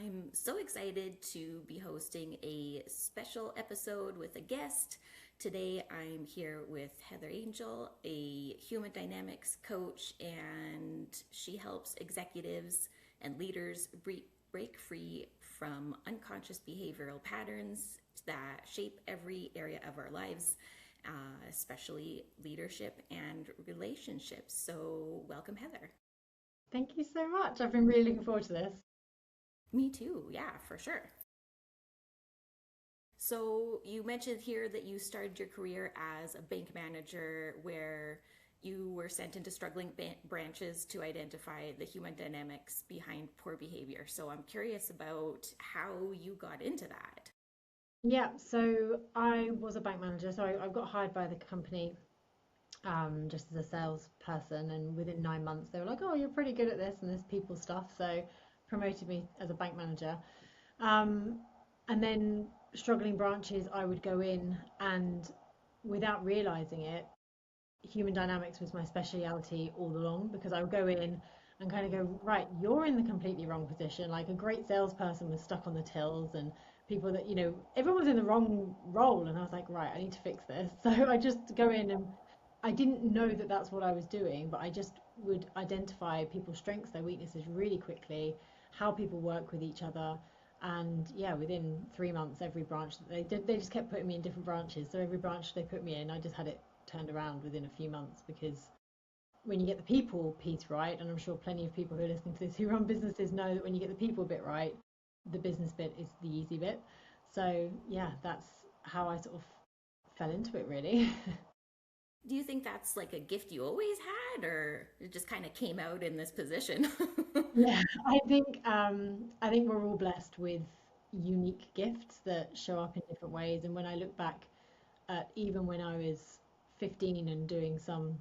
I'm so excited to be hosting a special episode with a guest. Today I'm here with Heather Angell, a human dynamics coach, and she helps executives and leaders break free from unconscious behavioral patterns that shape every area of our lives, especially leadership and relationships. So, welcome, Heather. Thank you so much. I've been really looking forward to this. Me too, yeah, for sure. So you mentioned here that you started your career as a bank manager where you were sent into struggling branches to identify the human dynamics behind poor behavior. So I'm curious about how you got into that. Yeah, so I was a bank manager, so I got hired by the company just as a salesperson, and within 9 months they were like, "Oh, you're pretty good at this and this people stuff," so promoted me as a bank manager. Um, and then struggling branches, I would go in and without realizing it, human dynamics was my speciality all along because I would go in and kind of go, right, you're in the completely wrong position. Like a great salesperson was stuck on the tills and people that, everyone was in the wrong role. And I was like, right, I need to fix this. So I just go in and I didn't know that that's what I was doing, but I just would identify people's strengths, their weaknesses really quickly, how people work with each other. And yeah, within 3 months, every branch that they did, they just kept putting me in different branches. So every branch they put me in, I just had it turned around within a few months because when you get the people piece right, and I'm sure plenty of people who are listening to this who run businesses know that when you get the people bit right, the business bit is the easy bit. So yeah, that's how I sort of fell into it really. Do you think that's like a gift you always had, or it just kind of came out in this position? Yeah, I think we're all blessed with unique gifts that show up in different ways. And when I look back at even when I was 15 and doing some,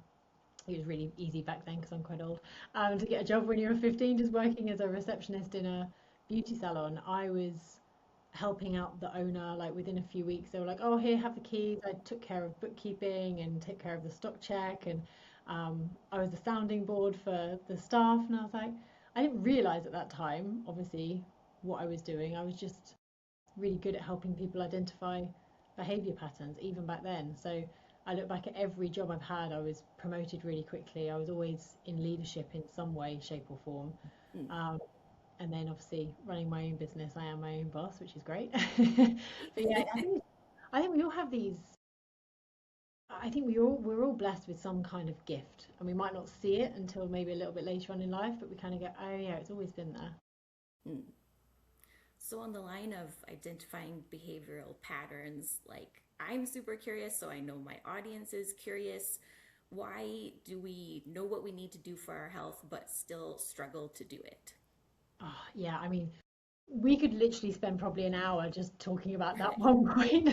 it was really easy back then because I'm quite old, to get a job when you were 15, just working as a receptionist in a beauty salon. I was helping out the owner like within a few weeks. They were like, "Oh, here, have the keys." I took care of bookkeeping and took care of the stock check, and I was the sounding board for the staff. And I was like, I didn't realize at that time, obviously, what I was doing. I was just really good at helping people identify behavior patterns, even back then. So I look back at every job I've had, I was promoted really quickly. I was always in leadership in some way, shape, or form. Mm. Um, and then obviously running my own business, I am my own boss, which is great. But yeah, I think we all have these. I think we're all blessed with some kind of gift, and we might not see it until maybe a little bit later on in life, but we kind of go, oh yeah, it's always been there. Mm. So, on the line of identifying behavioral patterns, like I'm super curious, so I know my audience is curious. Why do we know what we need to do for our health but still struggle to do it? Oh, yeah, I mean, we could literally spend probably an hour just talking about that one point.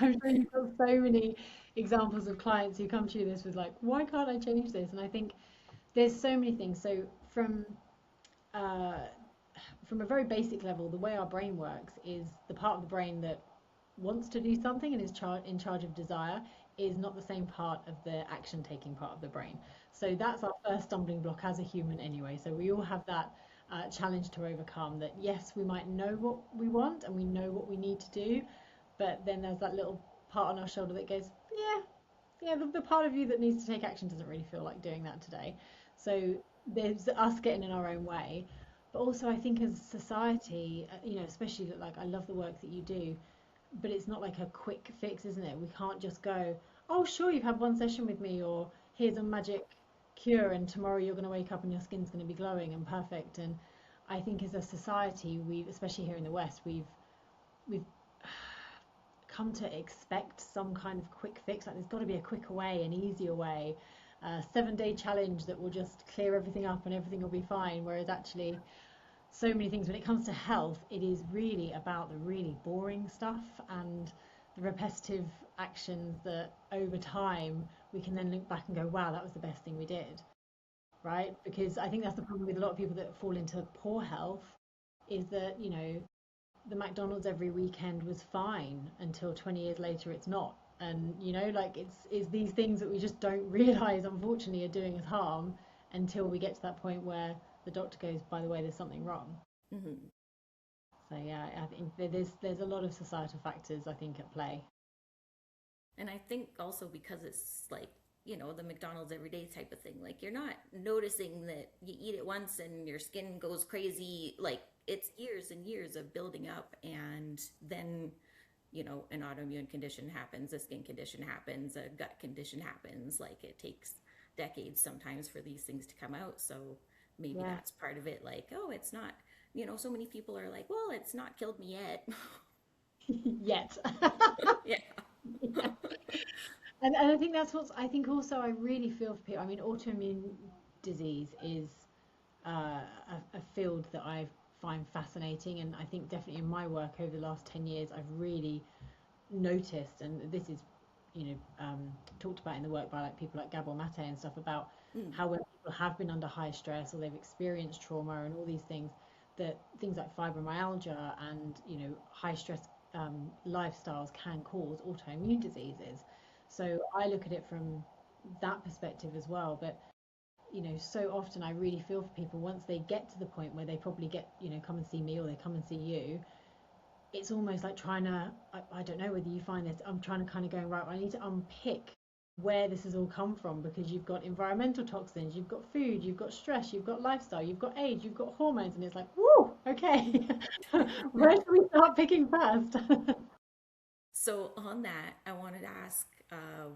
I'm sure you've got so many examples of clients who come to you this with like, why can't I change this? And I think there's so many things. So uh, from a very basic level, the way our brain works is the part of the brain that wants to do something and is in charge of desire is not the same part of the action taking part of the brain. So that's our first stumbling block as a human anyway. So we all have that challenge to overcome that yes, we might know what we want and we know what we need to do, but then there's that little part on our shoulder that goes, yeah, yeah, the part of you that needs to take action doesn't really feel like doing that today. So there's us getting in our own way. But also, I think as a society, especially like I love the work that you do, but it's not like a quick fix, isn't it? We can't just go, oh, sure, you've had one session with me, or here's a magic cure, and tomorrow you're going to wake up and your skin's going to be glowing and perfect. And I think as a society, especially here in the West, we've come to expect some kind of quick fix. Like there's got to be a quicker way, an easier way, a 7-day challenge that will just clear everything up and everything will be fine. Whereas actually, so many things when it comes to health, it is really about the really boring stuff and the repetitive actions that over time we can then look back and go, wow, that was the best thing we did, right? Because I think that's the problem with a lot of people that fall into poor health is that, the McDonald's every weekend was fine until 20 years later it's not. And like it's these things that we just don't realize unfortunately are doing us harm until we get to that point where the doctor goes, by the way, there's something wrong. Mm-hmm. So yeah, I think there's a lot of societal factors, I think, at play. And I think also because it's like, the McDonald's everyday type of thing. Like you're not noticing that you eat it once and your skin goes crazy. Like it's years and years of building up, and then, an autoimmune condition happens, a skin condition happens, a gut condition happens. Like it takes decades sometimes for these things to come out. So maybe Yeah. that's part of it. Like, oh, it's not, so many people are like, well, it's not killed me yet. Yet. Yeah. Yeah. And I think that's what's, I think also I really feel for people. I mean, autoimmune disease is a field that I find fascinating, and I think definitely in my work over the last 10 years, I've really noticed, and this is, you know, talked about in the work by like people like Gabor Mate and stuff, about Mm. how when people have been under high stress or they've experienced trauma and all these things, that things like fibromyalgia and, high stress lifestyles can cause autoimmune diseases. So I look at it from that perspective as well. But so often I really feel for people once they get to the point where they probably get, come and see me or they come and see you. It's almost like trying to, I don't know whether you find this, I'm trying to kind of going, right, I need to unpick where this has all come from, because you've got environmental toxins, you've got food, you've got stress, you've got lifestyle, you've got age, you've got hormones, and it's like, whoo, okay, where should we start picking first? So, on that, I wanted to ask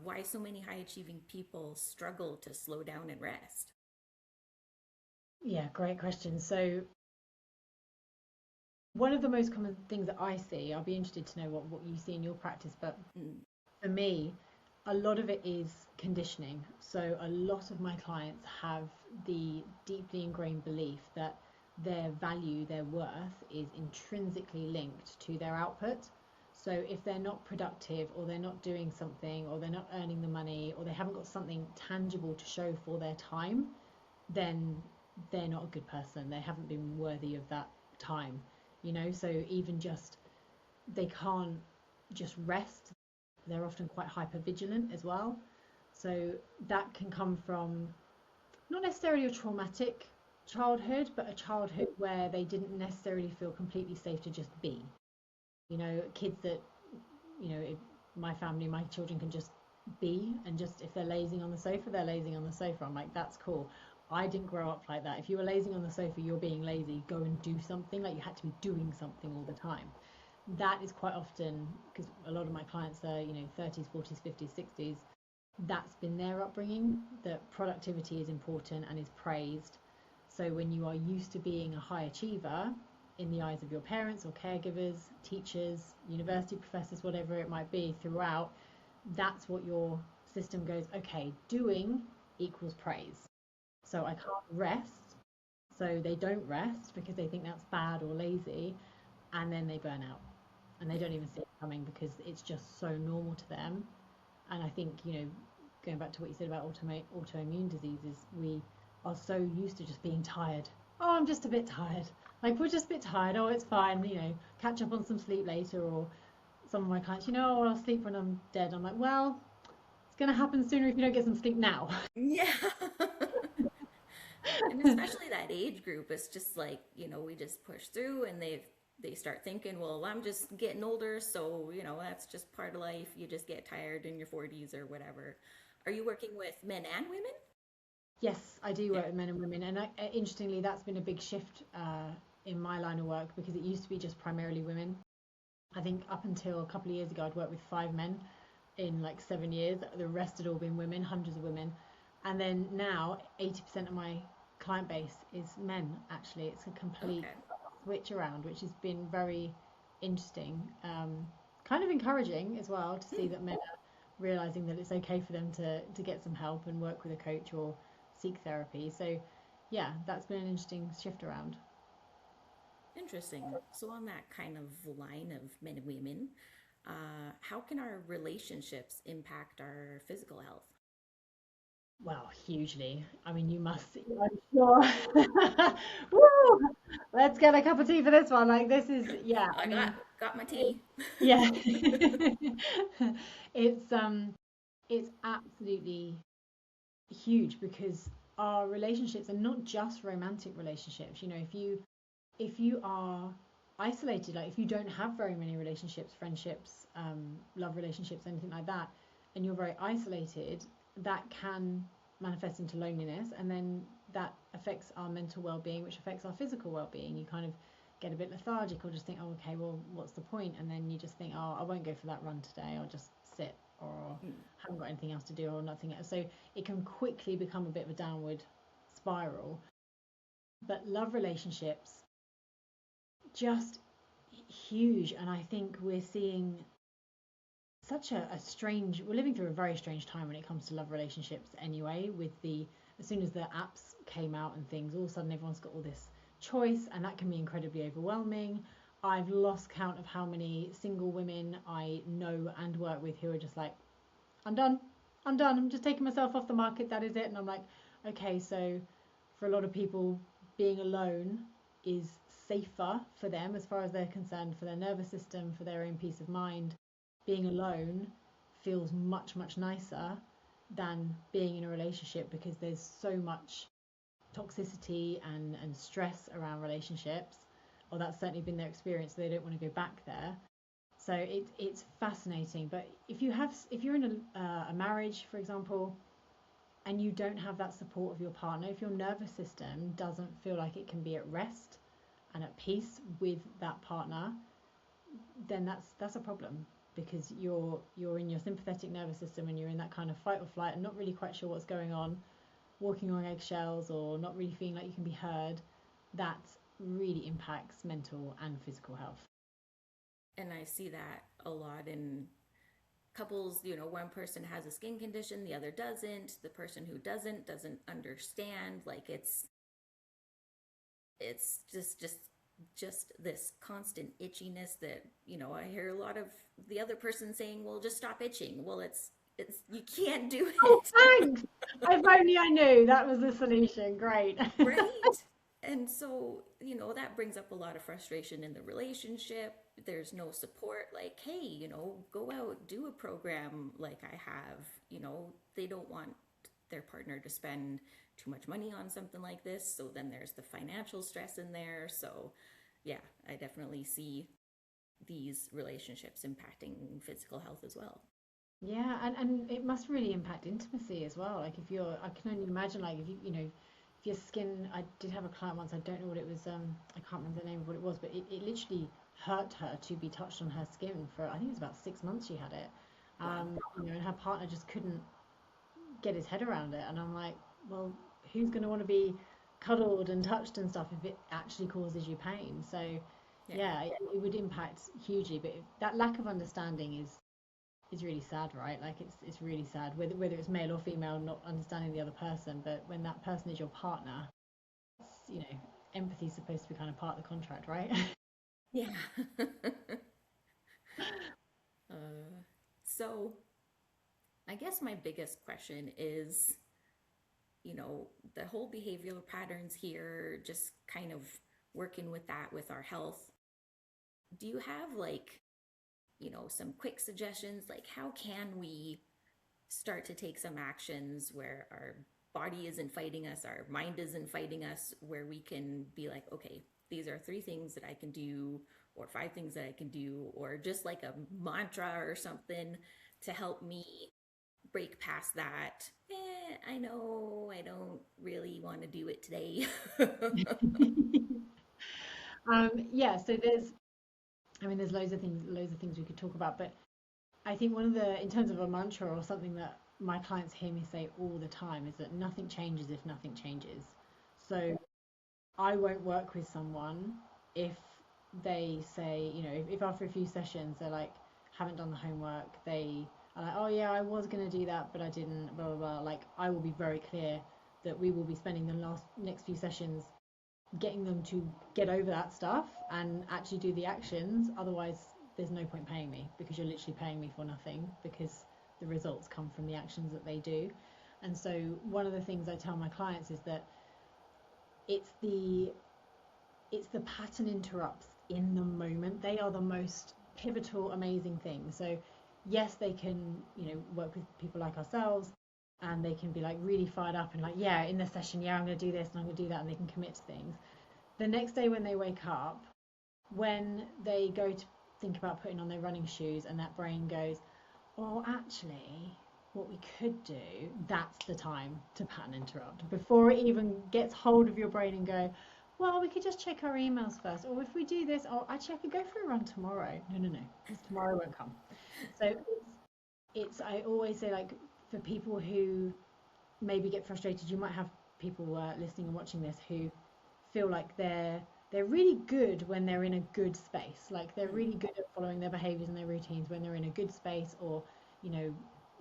why so many high achieving people struggle to slow down and rest. Yeah, great question. So one of the most common things that I see, I'll be interested to know what you see in your practice, but Mm. for me, a lot of it is conditioning. So a lot of my clients have the deeply ingrained belief that their value, their worth is intrinsically linked to their output. So if they're not productive, or they're not doing something, or they're not earning the money, or they haven't got something tangible to show for their time, then they're not a good person. They haven't been worthy of that time, So even just, they can't just rest. They're often quite hyper vigilant as well. So that can come from not necessarily a traumatic childhood, but a childhood where they didn't necessarily feel completely safe to just be. Kids that, if my family, my children can just be, and just, if they're lazing on the sofa, they're lazing on the sofa. I'm like, that's cool. I didn't grow up like that. If you were lazing on the sofa, you're being lazy. Go and do something. Like, you had to be doing something all the time. That is quite often, because a lot of my clients are, 30s, 40s, 50s, 60s. That's been their upbringing, that productivity is important and is praised. So when you are used to being a high achiever in the eyes of your parents or caregivers, teachers, university professors, whatever it might be, throughout, that's what your system goes, okay, doing equals praise. So I can't rest. So they don't rest because they think that's bad or lazy, and then they burn out and they Yeah. don't even see it coming because it's just so normal to them. And I think, going back to what you said about autoimmune diseases, we are so used to just being tired. Oh, I'm just a bit tired. Like, we're just a bit tired. Oh, it's fine. Catch up on some sleep later. Or some of my clients, oh, I'll sleep when I'm dead. I'm like, well, it's going to happen sooner if you don't get some sleep now. Yeah. And especially that age group, it's just like, we just push through, and they start thinking, well, I'm just getting older, so, that's just part of life. You just get tired in your 40s or whatever. Are you working with men and women? Yes, I do Yeah. work with men and women, and interestingly, that's been a big shift in my line of work, because it used to be just primarily women. I think up until a couple of years ago, I'd worked with 5 men in like 7 years. The rest had all been women, hundreds of women. And then now, 80% of my client base is men, actually. It's a complete Okay. switch around, which has been very interesting. Kind of encouraging as well to see Hmm. that men are realizing that it's okay for them to get some help and work with a coach or seek therapy. So, yeah, that's been an interesting shift around. Interesting. So, on that kind of line of men and women, how can our relationships impact our physical health? Well, hugely. I mean, you must, I'm sure. Woo! Let's get a cup of tea for this one. Like, this is, yeah, I I got mean, got my it, tea. yeah. It's it's absolutely huge, because our relationships are not just romantic relationships. If you are isolated, like if you don't have very many relationships, friendships, love relationships, anything like that, and you're very isolated, that can manifest into loneliness, and then that affects our mental well-being, which affects our physical well-being. You kind of get a bit lethargic, or just think, oh, okay, well, what's the point? And then you just think, oh, I won't go for that run today, I'll just sit, or haven't got anything else to do, or nothing else. So it can quickly become a bit of a downward spiral. But love relationships, just huge. And I think we're seeing such a strange, we're living through a very strange time when it comes to love relationships anyway, with the, as soon as the apps came out and things, all of a sudden everyone's got all this choice, and that can be incredibly overwhelming. I've lost count of how many single women I know and work with who are just like, I'm done, I'm just taking myself off the market, that is it. And I'm like, okay, so for a lot of people, being alone is safer for them as far as they're concerned, for their nervous system, for their own peace of mind. Being alone feels much, much nicer than being in a relationship, because there's so much toxicity and stress around relationships, or that's certainly been their experience, so they don't want to go back there. So it's fascinating. But if you're in a marriage, for example, and you don't have that support of your partner, if your nervous system doesn't feel like it can be at rest and at peace with that partner, then that's a problem, because you're in your sympathetic nervous system, and you're in that kind of fight or flight and not really quite sure what's going on, walking on eggshells, or not really feeling like you can be heard. That really impacts mental and physical health. And I see that a lot in couples. One person has a skin condition, the other doesn't. The person who doesn't understand. Like it's just this constant itchiness that I hear a lot of the other person saying, well, just stop itching. Well, it's you can't do Oh, it. thanks. If only I knew that was the solution. Great. Right. And so, that brings up a lot of frustration in the relationship. There's no support. Like, hey, go out, do a program like I have. They don't want their partner to spend too much money on something like this. So then there's the financial stress in there. So, yeah, I definitely see these relationships impacting physical health as well. Yeah, and it must really impact intimacy as well. Like if you're, I can only imagine, like if if your skin, I did have a client once, I don't know what it was, I can't remember the name of what it was, but it literally hurt her to be touched on her skin for, I think it was about 6 months she had it. Wow. And her partner just couldn't get his head around it. And I'm like, well, who's going to want to be cuddled and touched and stuff if it actually causes you pain? So Yeah. yeah, it would impact hugely, but that lack of understanding is really sad, right? Like it's really sad, whether it's male or female, not understanding the other person. But when that person is your partner, it's, empathy is supposed to be kind of part of the contract, right? Yeah. uh, so I guess my biggest question is, the whole behavioral patterns here, just kind of working with that with our health. Do you have like, some quick suggestions? Like, how can we start to take some actions where our body isn't fighting us, our mind isn't fighting us, where we can be like, okay, these are 3 things that I can do, or 5 things that I can do, or just like a mantra or something to help me break past that. I know I don't really want to do it today. Yeah, so there's loads of things we could talk about, but I think one of the, in terms of a mantra or something that my clients hear me say all the time, is that nothing changes if nothing changes. So I won't work with someone if they say, if after a few sessions they're like, haven't done the homework, they are like, oh yeah, I was going to do that, but I didn't, blah, blah, blah. Like, I will be very clear that we will be spending the next few sessions getting them to get over that stuff and actually do the actions. Otherwise, there's no point paying me, because you're literally paying me for nothing, because the results come from the actions that they do. And so one of the things I tell my clients is that it's the it's the pattern interrupts in the moment. They are the most pivotal, amazing things. So yes, they can, work with people like ourselves, and they can be like really fired up and like, yeah, in the session, yeah, I'm going to do this and I'm going to do that, and they can commit to things. The next day when they wake up, when they go to think about putting on their running shoes and that brain goes, oh, actually, what we could do, that's the time to pattern interrupt. Before it even gets hold of your brain and go, well, we could just check our emails first. Or if we do this, oh, actually, I could go for a run tomorrow. No, no, no, because tomorrow won't come. So I always say, like, for people who maybe get frustrated, you might have people listening and watching this who feel like they're really good when they're in a good space. Like they're really good at following their behaviors and their routines when they're in a good space, or you know,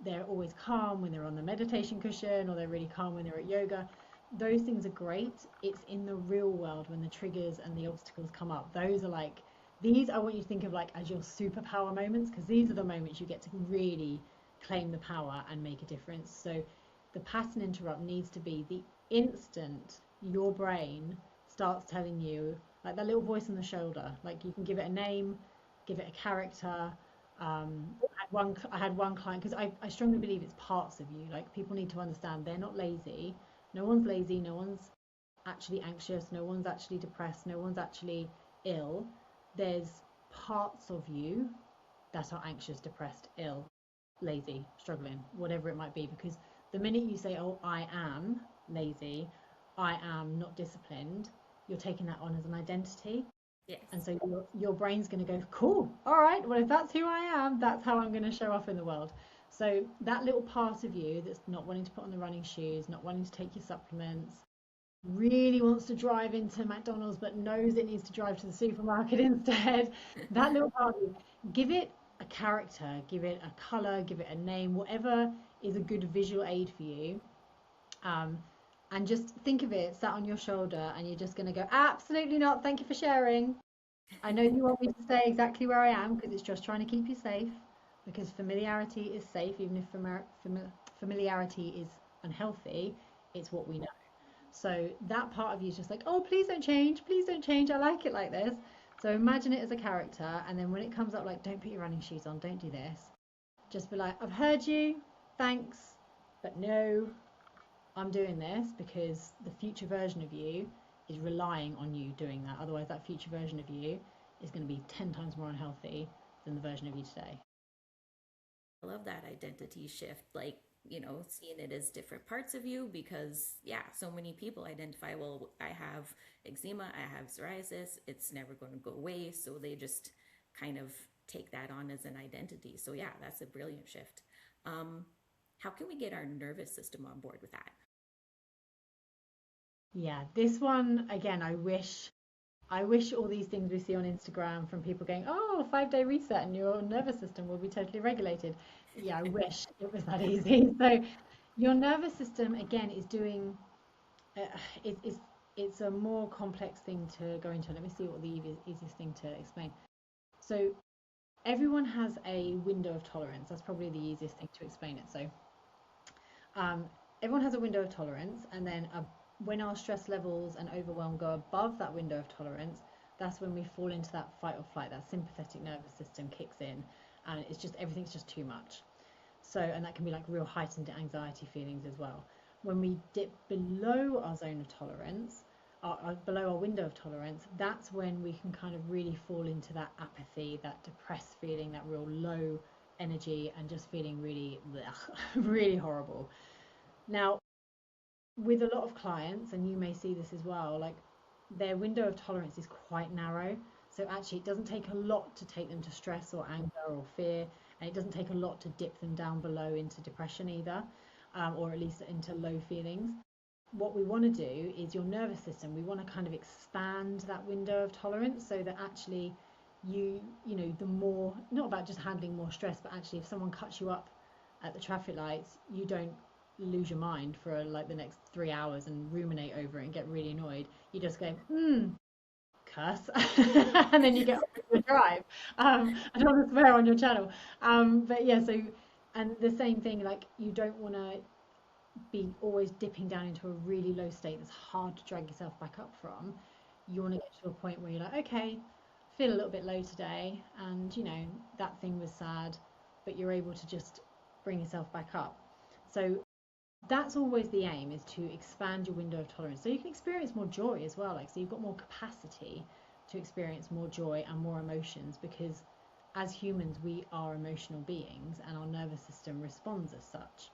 they're always calm when they're on the meditation cushion, or they're really calm when they're at yoga. Those things are great. It's in the real world when the triggers and the obstacles come up. Those are like these I want you to think of like as your superpower moments, because these are the moments you get to really claim the power and make a difference. So the pattern interrupt needs to be the instant your brain starts telling you, like that little voice on the shoulder, like you can give it a name, give it a character. I had one client, because I strongly believe it's parts of you. Like people need to understand they're not lazy. No one's lazy. No one's actually anxious. No one's actually depressed. No one's actually ill. There's parts of you that are anxious, depressed, ill, lazy, struggling, whatever it might be. Because the minute you say, oh, I am lazy, I am not disciplined, you're taking that on as an identity. And Yes. so your brain's going to go, cool, all right, well, if that's who I am, that's how I'm going to show up in the world. So that little part of you that's not wanting to put on the running shoes, not wanting to take your supplements, really wants to drive into McDonald's but knows it needs to drive to the supermarket instead, that little part of you, give it a character, give it a color, give it a name, whatever is a good visual aid for you. Um, and just think of it sat on your shoulder, and you're just going to go, absolutely not, thank you for sharing. I know you want me to stay exactly where I am because it's just trying to keep you safe, because familiarity is safe, even if familiarity is unhealthy, it's what we know. So that part of you is just like, oh, please don't change, I like it like this. So imagine it as a character, and then when it comes up like, don't put your running shoes on, don't do this, just be like, I've heard you, thanks, but no, I'm doing this because the future version of you is relying on you doing that. Otherwise, that future version of you is going to be 10 times more unhealthy than the version of you today. I love that identity shift, like, seeing it as different parts of you because, yeah, so many people identify, well, I have eczema, I have psoriasis, it's never going to go away. So they just kind of take that on as an identity. So, yeah, that's a brilliant shift. Um, how can we get our nervous system on board with that? Yeah, this one again, I wish all these things we see on Instagram from people going, oh, 5-day reset and your nervous system will be totally regulated. Yeah, I wish it was that easy. So your nervous system again is doing uh, it's a more complex thing to go into. Let me see what the easiest thing to explain. So everyone has a window of tolerance. That's probably the easiest thing to explain it. So um, everyone has a window of tolerance, and then when our stress levels and overwhelm go above that window of tolerance, that's when we fall into that fight or flight. That sympathetic nervous system kicks in, and it's just everything's just too much. So, and that can be like real heightened anxiety feelings as well. When we dip below our zone of tolerance, below our window of tolerance, that's when we can kind of really fall into that apathy, that depressed feeling, that real low energy, and just feeling really, blech, really horrible. Now, with a lot of clients, and you may see this as well, like their window of tolerance is quite narrow. So actually, it doesn't take a lot to take them to stress or anger or fear, and it doesn't take a lot to dip them down below into depression either, or at least into low feelings. What we want to do is your nervous system, we want to kind of expand that window of tolerance so that actually the more, not about just handling more stress, but actually if someone cuts you up at the traffic lights, you don't lose your mind for like the next 3 hours and ruminate over it and get really annoyed. You just go, cuss, and then you get on with your drive. I don't want to swear on your channel, but yeah. So, and the same thing, like you don't want to be always dipping down into a really low state that's hard to drag yourself back up from. You want to get to a point where you're like, okay, feel a little bit low today, and that thing was sad, but you're able to just bring yourself back up. So that's always the aim, is to expand your window of tolerance so you can experience more joy as well, like so you've got more capacity to experience more joy and more emotions, because as humans we are emotional beings and our nervous system responds as such.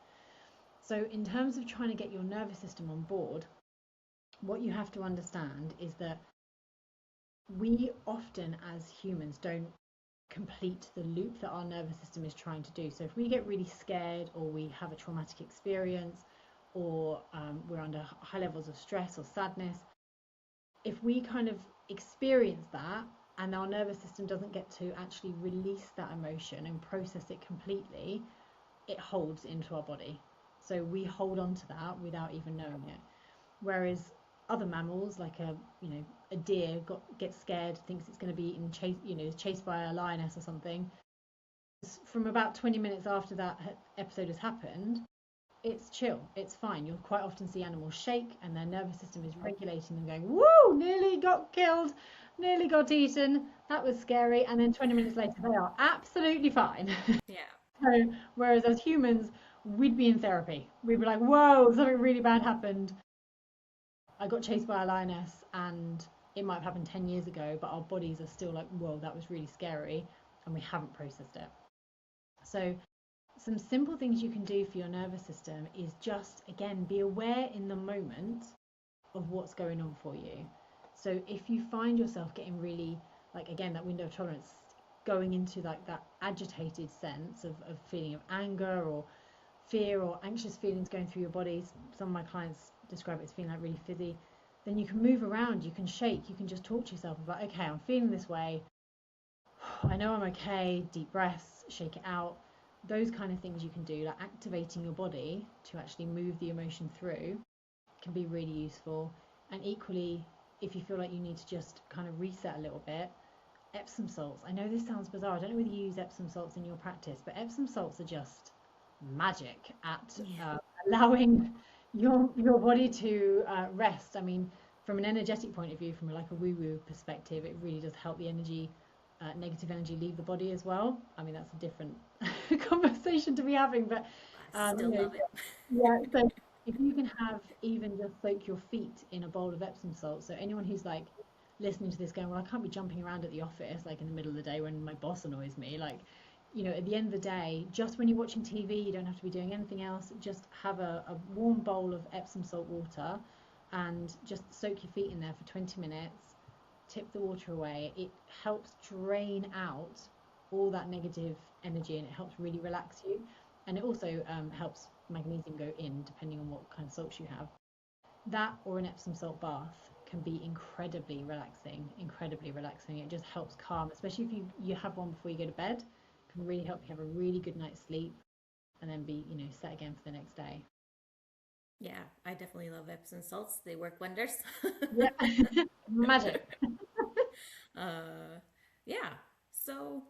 So in terms of trying to get your nervous system on board, what you have to understand is that we often as humans don't complete the loop that our nervous system is trying to do. So if we get really scared, or we have a traumatic experience, or we're under high levels of stress or sadness, if we kind of experience that and our nervous system doesn't get to actually release that emotion and process it completely, it holds into our body. So we hold on to that without even knowing it. Whereas other mammals, like a deer, gets scared, thinks it's going to be eaten, chased by a lioness or something. From about 20 minutes after that episode has happened, it's chill, it's fine. You'll quite often see animals shake and their nervous system is regulating them, going, woo, nearly got killed, nearly got eaten, that was scary. And then 20 minutes later, they are absolutely fine. Yeah. So, whereas as humans, we'd be in therapy. We'd be like, whoa, something really bad happened. I got chased by a lioness, and it might have happened 10 years ago, but our bodies are still like, whoa, that was really scary, and we haven't processed it. So some simple things you can do for your nervous system is just, again, be aware in the moment of what's going on for you. So if you find yourself getting really, like, again, that window of tolerance, going into like that agitated sense of feeling of anger or fear or anxious feelings going through your bodies, some of my clients describe it as feeling like really fizzy, then you can move around, you can shake, you can just talk to yourself about, okay, I'm feeling this way, I know I'm okay, deep breaths, shake it out. Those kind of things you can do, like activating your body to actually move the emotion through, can be really useful. And equally, if you feel like you need to just kind of reset a little bit, Epsom salts. I know this sounds bizarre, I don't know whether you use Epsom salts in your practice, but Epsom salts are just magic at allowing your body to rest. I mean, from an energetic point of view, from like a woo-woo perspective, it really does help the energy, negative energy, leave the body as well. I mean, that's a different conversation to be having, but I still love it. yeah. So if you can have, even just soak your feet in a bowl of Epsom salt. So anyone who's like listening to this going, well, I can't be jumping around at the office like in the middle of the day when my boss annoys me, like, at the end of the day, just when you're watching TV, you don't have to be doing anything else. Just have a warm bowl of Epsom salt water and just soak your feet in there for 20 minutes, tip the water away. It helps drain out all that negative energy, and it helps really relax you. And it also helps magnesium go in, depending on what kind of salts you have. That or an Epsom salt bath can be incredibly relaxing, incredibly relaxing. It just helps calm, especially if you have one before you go to bed. Can really help you have a really good night's sleep and then be, set again for the next day. Yeah, I definitely love Epsom salts. They work wonders. Yeah, magic. uh, yeah. So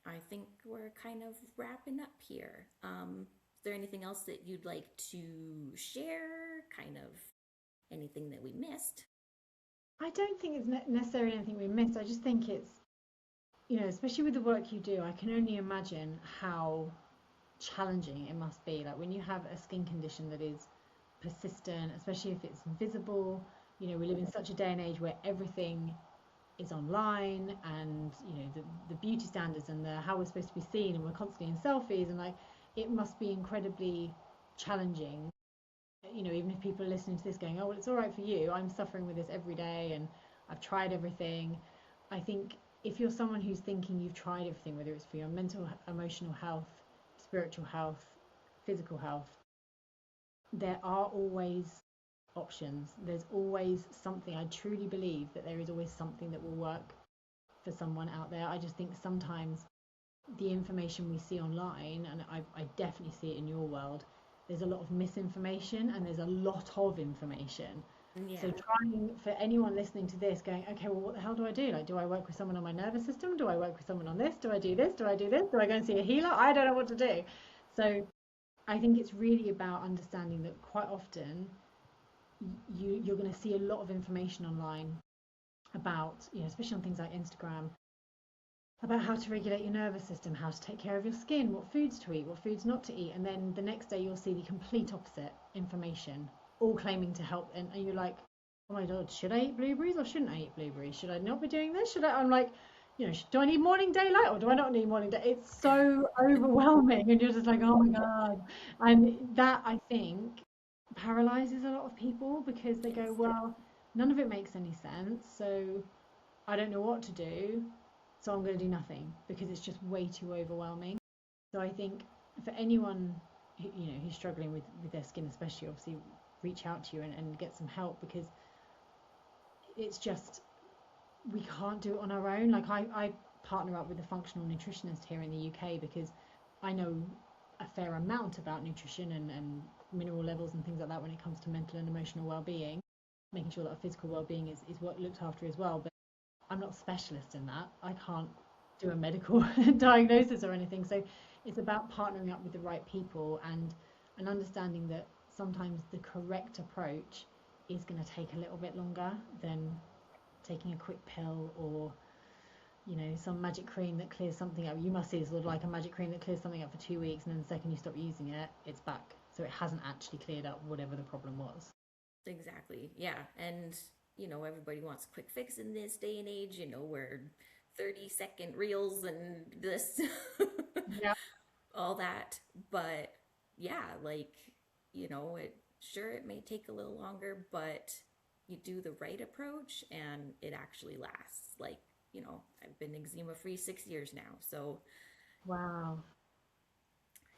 I think we're kind of wrapping up here. Is there anything else that you'd like to share? Kind of anything that we missed? I don't think it's necessarily anything we missed. I just think it's, especially with the work you do, I can only imagine how challenging it must be. Like when you have a skin condition that is persistent, especially if it's visible. We live in such a day and age where everything is online, and the beauty standards and the how we're supposed to be seen, and we're constantly in selfies, and like it must be incredibly challenging. Even if people are listening to this going, oh well, it's all right for you, I'm suffering with this every day and I've tried everything. I think if you're someone who's thinking you've tried everything, whether it's for your mental, emotional health, spiritual health, physical health, there are always options. There's always something. I truly believe that there is always something that will work for someone out there. I just think sometimes the information we see online, and I definitely see it in your world, there's a lot of misinformation and there's a lot of information. Yeah. So trying, for anyone listening to this going, okay, well, what the hell do I do? Like, do I work with someone on my nervous system? Do I work with someone on this? Do I do this? Do I do this? Do I go and see a healer? I don't know what to do. So I think it's really about understanding that quite often you're going to see a lot of information online about, especially on things like Instagram, about how to regulate your nervous system, how to take care of your skin, what foods to eat, what foods not to eat. And then the next day you'll see the complete opposite information, all claiming to help. And you're like, oh my God, should I eat blueberries or shouldn't I eat blueberries? Should I not be doing this? Should I? I'm like, do I need morning daylight or do I not need morning day? It's so overwhelming, and you're just like, oh my God. And that, I think, paralyzes a lot of people because they go, Yes. well, none of it makes any sense, so I don't know what to do, so I'm going to do nothing because it's just way too overwhelming. So I think for anyone who's struggling with their skin, especially, obviously reach out to you and get some help because it's just we can't do it on our own. Like I partner up with a functional nutritionist here in the UK because I know a fair amount about nutrition and mineral levels and things like that when it comes to mental and emotional well-being, making sure that our physical well-being is what looked after as well. But I'm not a specialist in that. I can't do a medical diagnosis or anything. So it's about partnering up with the right people and understanding that sometimes the correct approach is going to take a little bit longer than taking a quick pill or some magic cream that clears something up. You must see sort of like a magic cream that clears something up for 2 weeks, and then the second you stop using it, it's back. So it hasn't actually cleared up whatever the problem was. Exactly. Yeah. And, everybody wants a quick fix in this day and age, where 30-second reels and this, Yeah. all that. But yeah, like, it may take a little longer, but you do the right approach and it actually lasts. Like, I've been eczema free 6 years now. So Wow.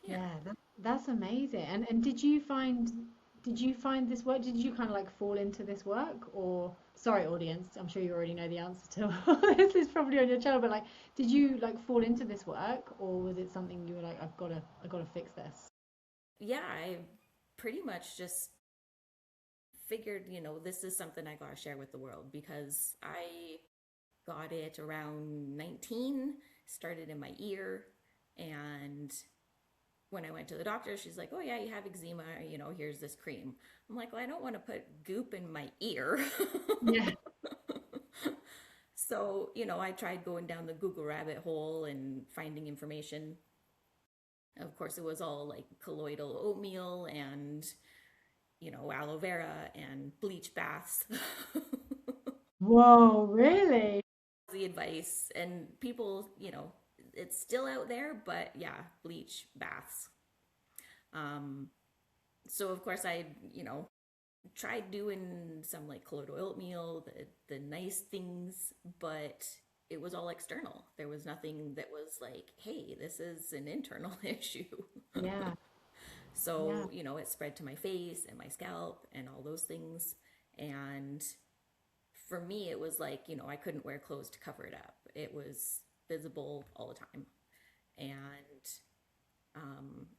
yeah. Yeah, that's amazing. And did you find this work? Did you kind of like fall into this work or sorry, audience, I'm sure you already know the answer to all this is probably on your channel, but like did you like fall into this work or was it something you were like, I've gotta fix this? Yeah, I pretty much just figured, this is something I got to share with the world because I got it around 19, started in my ear. And when I went to the doctor, she's like, oh, yeah, you have eczema. Here's this cream. I'm like, well, I don't want to put goop in my ear. Yeah. So, I tried going down the Google rabbit hole and finding information. Of course, it was all like colloidal oatmeal and, aloe vera and bleach baths. Whoa, really? The advice and people, it's still out there, but yeah, bleach baths. Um, so of course I, tried doing some like colloidal oatmeal, the nice things, but it was all external. There was nothing that was like, hey, this is an internal issue. Yeah. Yeah. So, it spread to my face and my scalp and all those things. And for me, it was like, I couldn't wear clothes to cover it up. It was visible all the time. And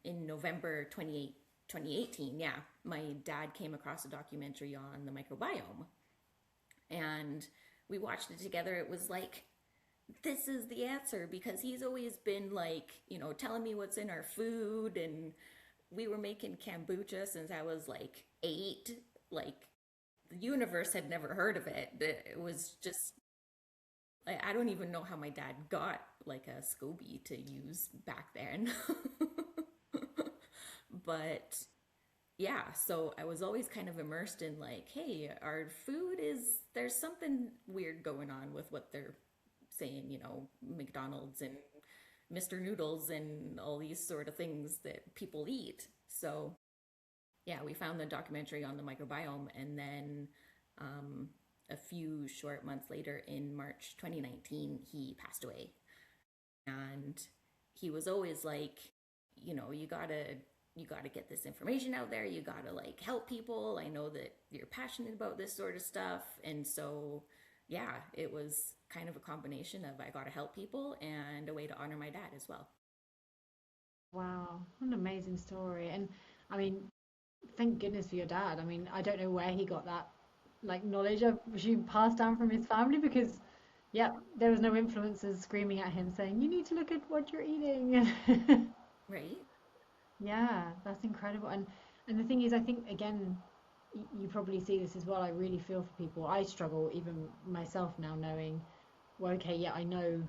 in November 2018, yeah, my dad came across a documentary on the microbiome. And we watched it together. It was like, this is the answer because he's always been like, telling me what's in our food. And we were making kombucha since I was like 8. Like, the universe had never heard of it. It was just, I don't even know how my dad got like a SCOBY to use back then. But yeah, so I was always kind of immersed in like, hey, our food is, there's something weird going on with what they're saying, McDonald's and Mr. Noodles and all these sort of things that people eat. So yeah, we found the documentary on the microbiome, and then a few short months later, in March 2019, he passed away. And he was always like, you gotta get this information out there. You gotta like help people. I know that you're passionate about this sort of stuff, and so yeah, it was kind of a combination of I gotta help people and a way to honor my dad as well. Wow. What an amazing story. And I mean, thank goodness for your dad. I mean, I don't know where he got that like knowledge of she passed down from his family because yeah, there was no influencers screaming at him saying, you need to look at what you're eating. Right? Yeah, that's incredible. And the thing is, I think again, you probably see this as well. I really feel for people. I struggle even myself now knowing, well, okay, yeah, I know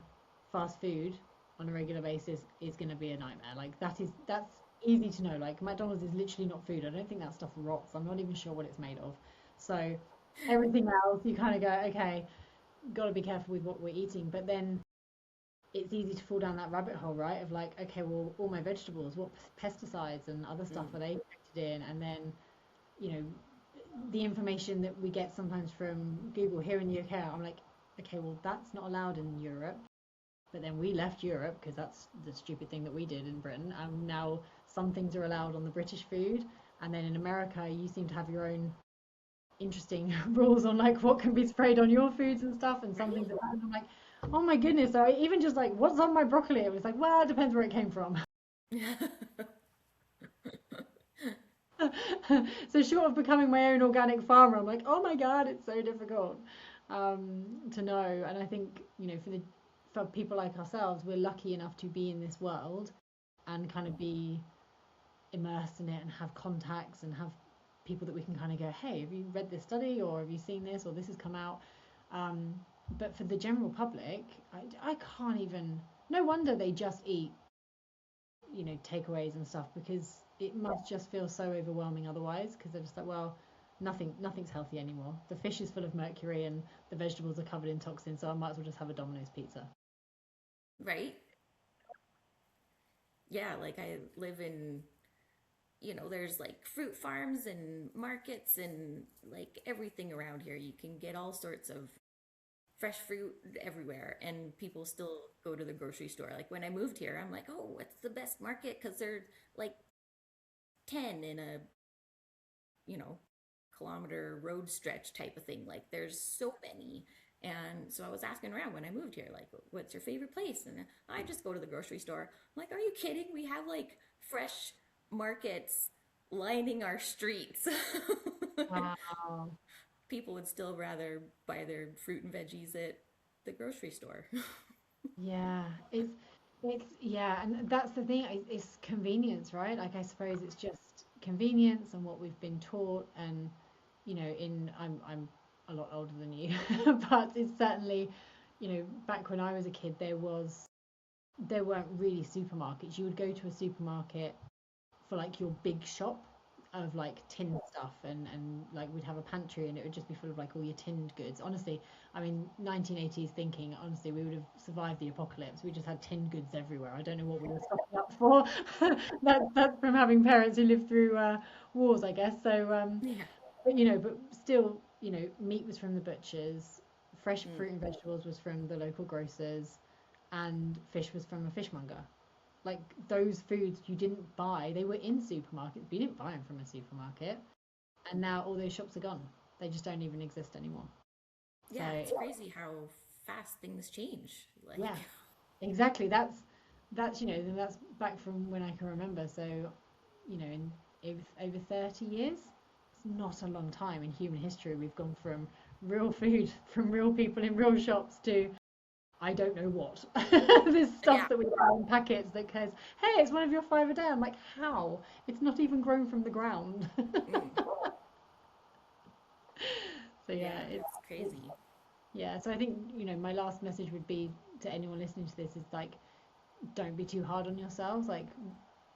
fast food on a regular basis is going to be a nightmare. Like that's easy to know. Like McDonald's is literally not food. I don't think that stuff rots. I'm not even sure what it's made of. So Everything else, you kind of go, okay, got to be careful with what we're eating. But then it's easy to fall down that rabbit hole, right? Of like, okay, well, all my vegetables, what pesticides and other stuff Mm. are they injected in? And then, you know, the information that we get sometimes from Google here in the UK, I'm like, okay, well, that's not allowed in Europe. But then we left Europe because that's the stupid thing that we did in Britain. And now some things are allowed on the British food. And then in America, you seem to have your own interesting rules on like what can be sprayed on your foods and stuff. And some Right? things are banned. I'm like, oh my goodness. So even just like, what's on my broccoli? It was like, well, it depends where it came from. So short of becoming my own organic farmer, I'm like, oh my God, it's so difficult to know. And I think, for people like ourselves, we're lucky enough to be in this world and kind of be immersed in it and have contacts and have people that we can kind of go, hey, have you read this study or have you seen this or this has come out? Um, but for the general public, I can't even. No wonder they just eat, takeaways and stuff because it must just feel so overwhelming otherwise because they're just like, well, nothing's healthy anymore. The fish is full of mercury and the vegetables are covered in toxins, so I might as well just have a Domino's pizza. Right? Yeah, like I live in, there's like fruit farms and markets and like everything around here. You can get all sorts of fresh fruit everywhere, and people still go to the grocery store. Like when I moved here, I'm like, oh, what's the best market? Because they're like 10 in a, you know, kilometer road stretch type of thing. Like there's so many. And so I was asking around when I moved here, like, what's your favorite place? And I just go to the grocery store. I'm like, are you kidding? We have like fresh markets lining our streets. Wow. People would still rather buy their fruit and veggies at the grocery store. Yeah, it's yeah, and that's the thing. It's convenience, right? Like I suppose it's just convenience and what we've been taught, and I'm a lot older than you, but it's certainly, back when I was a kid, there weren't really supermarkets. You would go to a supermarket for like your big shop of like tinned stuff and like we'd have a pantry and it would just be full of like all your tinned goods. Honestly, I mean 1980s thinking, honestly, we would have survived the apocalypse. We just had tinned goods everywhere. I don't know what we were stocking up for. That's from having parents who lived through wars, I guess. So Yeah. but still, meat was from the butchers, fresh Mm. fruit and vegetables was from the local grocers, and fish was from a fishmonger. Like those foods you didn't buy, they were in supermarkets, but you didn't buy them from a supermarket. And now all those shops are gone. They just don't even exist anymore. So, Yeah, it's crazy how fast things change. yeah, Like, exactly. That's then that's back from when I can remember. So, in over 30 years, it's not a long time in human history. We've gone from real food from real people in real shops to I don't know what. This yeah. stuff that we buy in packets that says, hey, it's one of your five a day. I'm like, how? It's not even grown from the ground. Mm. So Yeah, yeah, it's it's crazy. yeah. So I think, my last message would be to anyone listening to this is like, don't be too hard on yourselves. Like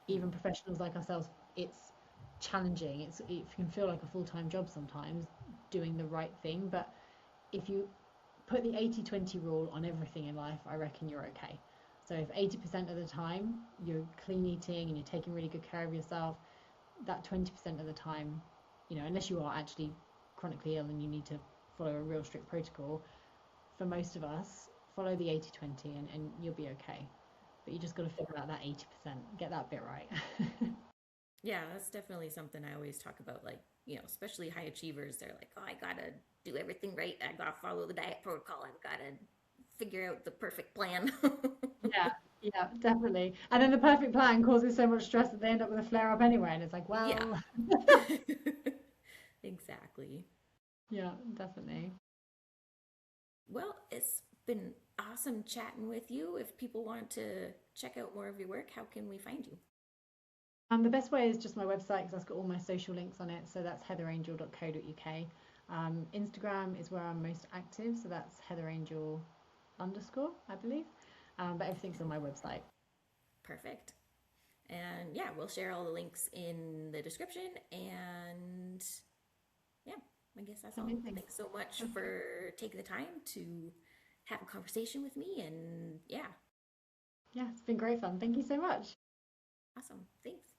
even Mm. professionals like ourselves, it's challenging. It can feel like a full-time job sometimes doing the right thing. But if you put the 80/20 rule on everything in life, I reckon you're okay. So if 80% of the time you're clean eating and you're taking really good care of yourself, that 20% of the time, unless you are actually chronically ill and you need to follow a real strict protocol, for most of us, follow the 80/20 and you'll be okay. But you just got to figure out that 80%, get that bit right. Yeah, that's definitely something I always talk about. Like, especially high achievers, they're like, oh, I gotta do everything right. I gotta follow the diet protocol. I've gotta figure out the perfect plan. Yeah, yeah, definitely. And then the perfect plan causes so much stress that they end up with a flare up anyway. And it's like, Yeah. well, Exactly. yeah, definitely. Well, it's been awesome chatting with you. If people want to check out more of your work, how can we find you? The best way is just my website because that's got all my social links on it. So that's heatherangel.co.uk. Instagram is where I'm most active. So that's heatherangel underscore, I believe. But everything's on my website. Perfect. And yeah, we'll share all the links in the description. And yeah, I guess that's all. Amazing. Thanks so much Okay. for taking the time to have a conversation with me. And yeah, Yeah, it's been great fun. Thank you so much. awesome. Thanks.